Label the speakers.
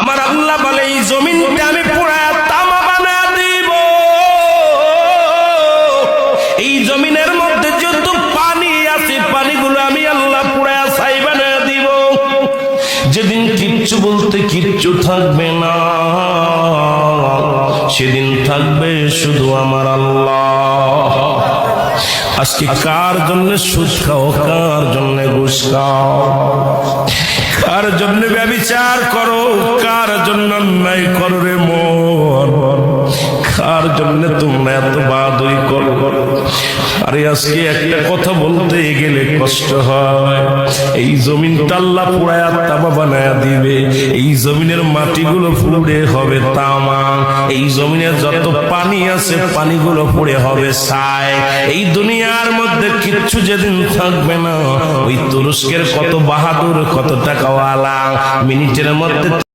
Speaker 1: আমার আল্লাহ বলে এই জমিনটা আমি পুরায়া তামা বানা দিব। এই জমিনের মধ্যে যত পানি আছে পানিগুলো আমি আল্লাহ পুরায়া ছাই বানা দিব। যেদিন কিচ্ছু বলতে কিচ্ছু থাকবে না, সেদিন থাকবে শুধু আমার আল্লাহ। আজকে কার জন্য সুদ খাও, কার জন্য ঘুষ খাও, কার জন্য ব্যভিচার করো, কার জন্য অন্যায় করো রে মন, কার জন্য তোমরা এত বাদই করো। আরে আজকে একটা কথা বলতে গেলে কষ্ট হয়। এই জমিনটা আল্লাহ পুরায়া তামা বানায়া দিবে। এই জমিনের মাটিগুলো পুড়ে হবে তামা। এই জমিনের যত পানি আছে পানিগুলো পুড়ে হবে ছাই। এই দুনিয়ার মধ্যে কিচ্ছু যেদিন থাকবে না, ওই তুরস্কের কত বাহাদুর, কত টাকাওয়ালা মিনিটের মধ্যে